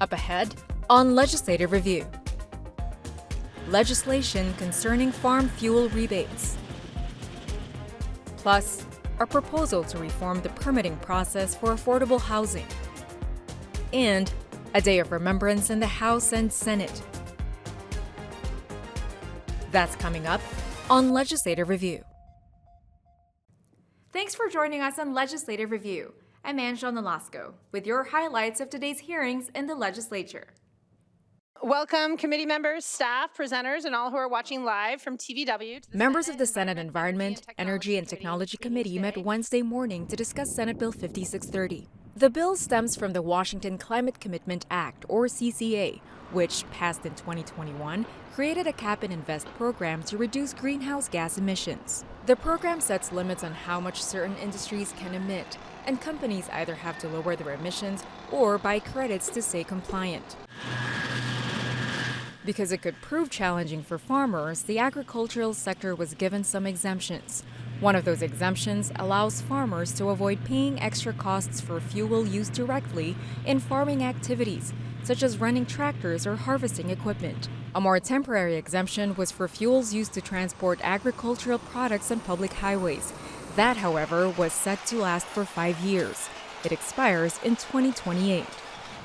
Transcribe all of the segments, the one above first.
Up ahead on Legislative Review. Legislation concerning farm fuel rebates. Plus, a proposal to reform the permitting process for affordable housing. And a day of remembrance in the House and Senate. That's coming up on Legislative Review. Thanks for joining us on Legislative Review. I'm Angela Nolasco with your highlights of today's hearings in the legislature. Welcome, committee members, staff, presenters, and all who are watching live from TVW. Members of the Senate Environment, Energy, and Technology Committee met Wednesday morning to discuss Senate Bill 5630. The bill stems from the Washington Climate Commitment Act, or CCA, which, passed in 2021, created a cap-and-invest program to reduce greenhouse gas emissions. The program sets limits on how much certain industries can emit, and companies either have to lower their emissions or buy credits to stay compliant. Because it could prove challenging for farmers, the agricultural sector was given some exemptions. One of those exemptions allows farmers to avoid paying extra costs for fuel used directly in farming activities, such as running tractors or harvesting equipment. A more temporary exemption was for fuels used to transport agricultural products on public highways. That, however, was set to last for 5 years. It expires in 2028.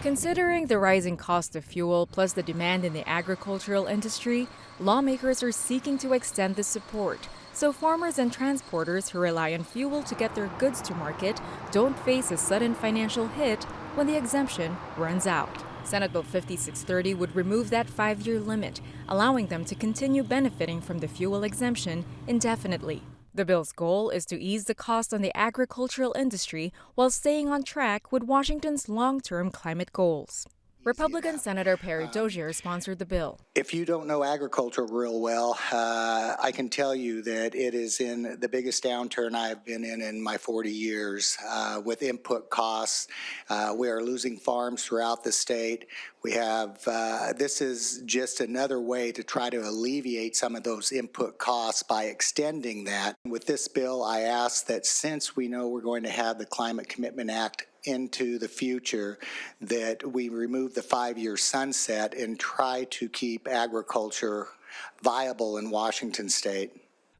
Considering the rising cost of fuel plus the demand in the agricultural industry, lawmakers are seeking to extend this support so farmers and transporters who rely on fuel to get their goods to market don't face a sudden financial hit when the exemption runs out. Senate Bill 5630 would remove that 5-year limit, allowing them to continue benefiting from the fuel exemption indefinitely. The bill's goal is to ease the cost on the agricultural industry while staying on track with Washington's long-term climate goals. Republican Senator Perry Dozier sponsored the bill. If you don't know agriculture real well, I can tell you that it is in the biggest downturn I've been in my 40 years with input costs. We are losing farms throughout the state. We have, this is just another way to try to alleviate some of those input costs by extending that. With this bill, I ask that since we know we're going to have the Climate Commitment Act into the future, that we remove the 5-year sunset and try to keep agriculture viable in Washington state.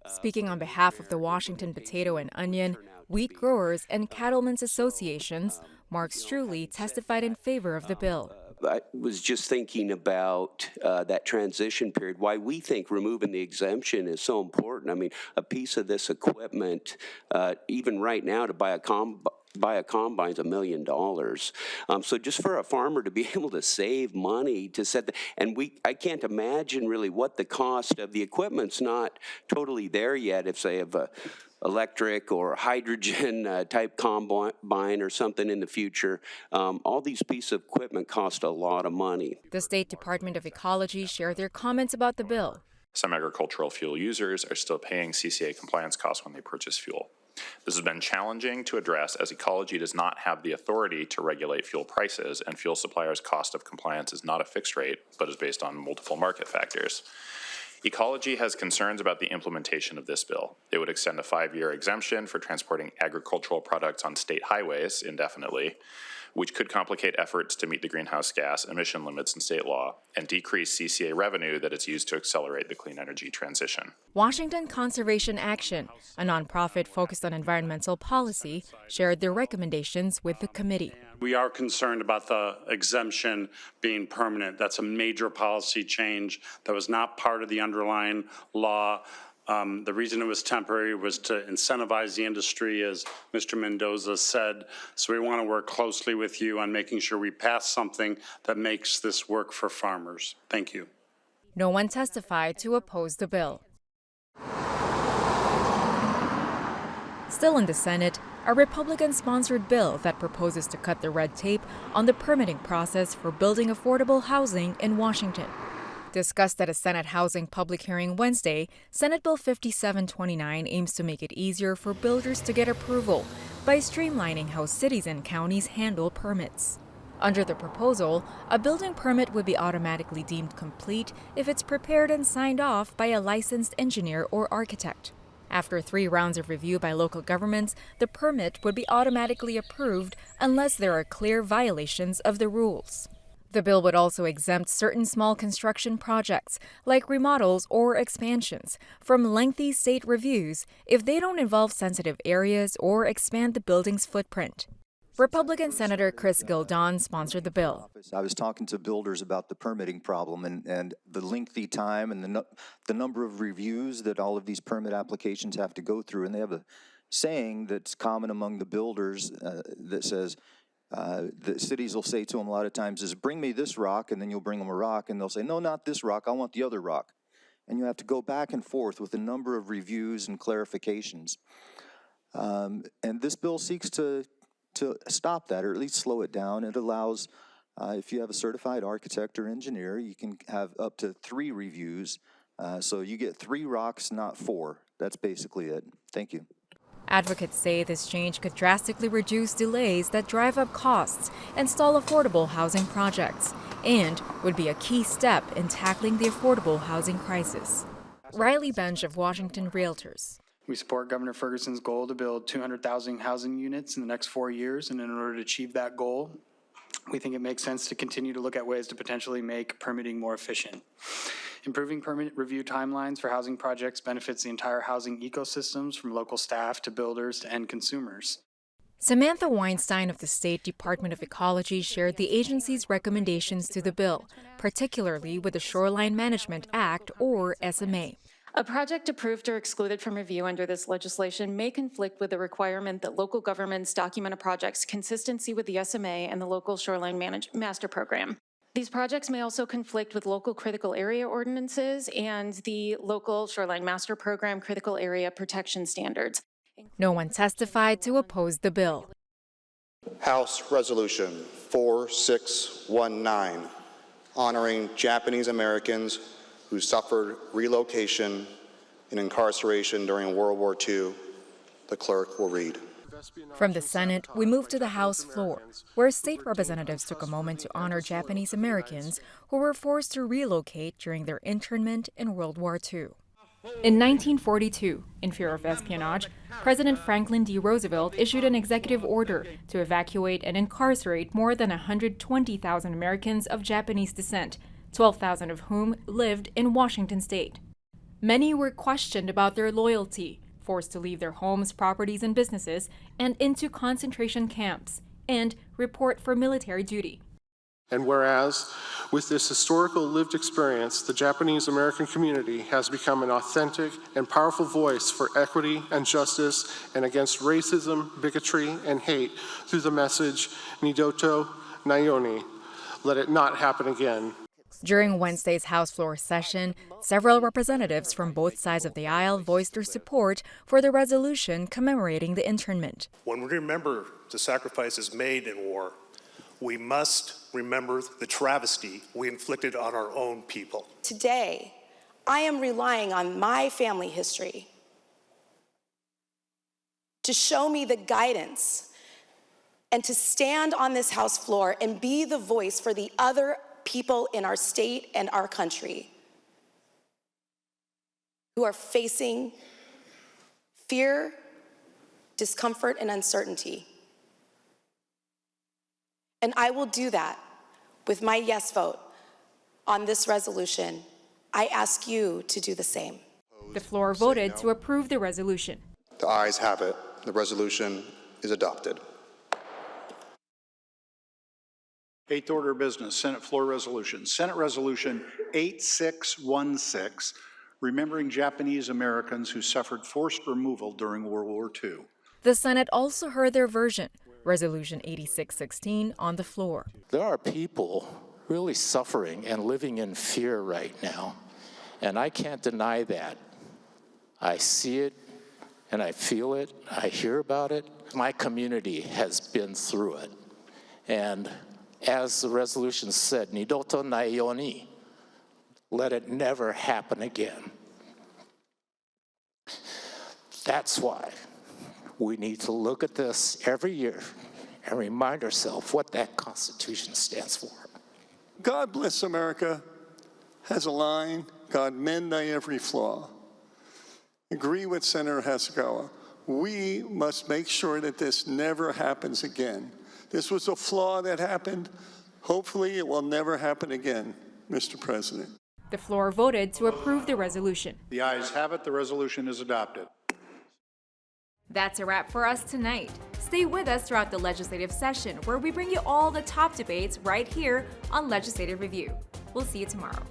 Speaking on behalf of the Washington Potato and Onion, Wheat Growers, and Cattlemen's Associations, Mark Struley testified in favor of the bill. I was just thinking about that transition period, why we think removing the exemption is so important. I mean, a piece of this equipment, even right now to buy a combine is $1 million. So just for a farmer to be able to save money to set I can't imagine really what the cost of the equipment's not totally there yet. If they have a electric or hydrogen type combine or something in the future, all these pieces of equipment cost a lot of money. The State Department of Ecology shared their comments about the bill. Some agricultural fuel users are still paying CCA compliance costs when they purchase fuel. This has been challenging to address as ecology does not have the authority to regulate fuel prices, and fuel suppliers' cost of compliance is not a fixed rate, but is based on multiple market factors. Ecology has concerns about the implementation of this bill. It would extend a 5-year exemption for transporting agricultural products on state highways indefinitely, which could complicate efforts to meet the greenhouse gas emission limits in state law and decrease CCA revenue that is used to accelerate the clean energy transition. Washington Conservation Action, a nonprofit focused on environmental policy, shared their recommendations with the committee. We are concerned about the exemption being permanent. That's a major policy change that was not part of the underlying law. The reason it was temporary was to incentivize the industry, as Mr. Mendoza said. So we want to work closely with you on making sure we pass something that makes this work for farmers. Thank you. No one testified to oppose the bill. Still in the Senate, a Republican-sponsored bill that proposes to cut the red tape on the permitting process for building affordable housing in Washington. Discussed at a Senate Housing public hearing Wednesday, Senate Bill 5729 aims to make it easier for builders to get approval by streamlining how cities and counties handle permits. Under the proposal, a building permit would be automatically deemed complete if it's prepared and signed off by a licensed engineer or architect. After 3 rounds of review by local governments, the permit would be automatically approved unless there are clear violations of the rules. The bill would also exempt certain small construction projects, like remodels or expansions, from lengthy state reviews if they don't involve sensitive areas or expand the building's footprint. Republican Senator Chris Gildon sponsored the bill. I was talking to builders about the permitting problem and the lengthy time and the number of reviews that all of these permit applications have to go through. And they have a saying that's common among the builders that says, the cities will say to them a lot of times is, bring me this rock, and then you'll bring them a rock, and they'll say, no, not this rock, I want the other rock. And you have to go back and forth with a number of reviews and clarifications. And this bill seeks to stop that, or at least slow it down. It allows, if you have a certified architect or engineer, you can have up to 3 reviews. So you get 3 rocks, not 4. That's basically it. Thank you. Advocates say this change could drastically reduce delays that drive up costs and stall affordable housing projects, and would be a key step in tackling the affordable housing crisis. Riley Bench of Washington Realtors. We support Governor Ferguson's goal to build 200,000 housing units in the next 4 years, and in order to achieve that goal, we think it makes sense to continue to look at ways to potentially make permitting more efficient. Improving permit review timelines for housing projects benefits the entire housing ecosystems, from local staff to builders to end consumers. Samantha Weinstein of the State Department of Ecology shared the agency's recommendations to the bill, particularly with the Shoreline Management Act, or SMA. A project approved or excluded from review under this legislation may conflict with the requirement that local governments document a project's consistency with the SMA and the local Shoreline Master Program. These projects may also conflict with local critical area ordinances and the local Shoreline Master Program critical area protection standards. No one testified to oppose the bill. House Resolution 4619, honoring Japanese Americans who suffered relocation and incarceration during World War II. The clerk will read. From the Senate, we moved to the House floor, where state representatives took a moment to honor Japanese Americans who were forced to relocate during their internment in World War II. In 1942, in fear of espionage, President Franklin D. Roosevelt issued an executive order to evacuate and incarcerate more than 120,000 Americans of Japanese descent, 12,000 of whom lived in Washington state. Many were questioned about their loyalty, forced to leave their homes, properties, and businesses, and into concentration camps, and report for military duty. And whereas, with this historical lived experience, the Japanese American community has become an authentic and powerful voice for equity and justice and against racism, bigotry, and hate through the message, Nidoto Nayoni, let it not happen again. During Wednesday's House floor session, several representatives from both sides of the aisle voiced their support for the resolution commemorating the internment. When we remember the sacrifices made in war, we must remember the travesty we inflicted on our own people. Today, I am relying on my family history to show me the guidance and to stand on this House floor and be the voice for the other people in our state and our country who are facing fear, discomfort, and uncertainty. And I will do that with my yes vote on this resolution. I ask you to do the same. The floor voted to approve the resolution. The ayes have it. The resolution is adopted. Eighth order of business, Senate floor resolution. Senate Resolution 8616, remembering Japanese Americans who suffered forced removal during World War II. The Senate also heard their version, Resolution 8616, on the floor. There are people really suffering and living in fear right now, and I can't deny that. I see it, and I feel it, I hear about it. My community has been through it, and as the resolution said, Nidoto Nayoni, let it never happen again. That's why we need to look at this every year and remind ourselves what that Constitution stands for. God bless America has a line, God mend thy every flaw. Agree with Senator Hasegawa. We must make sure that this never happens again. This was a flaw that happened Hopefully, it will never happen again, Mr. President. The floor voted to approve the resolution. The ayes have it. The resolution is adopted. That's a wrap for us tonight. Stay with us throughout the legislative session, where we bring you all the top debates right here on Legislative Review. We'll see you tomorrow.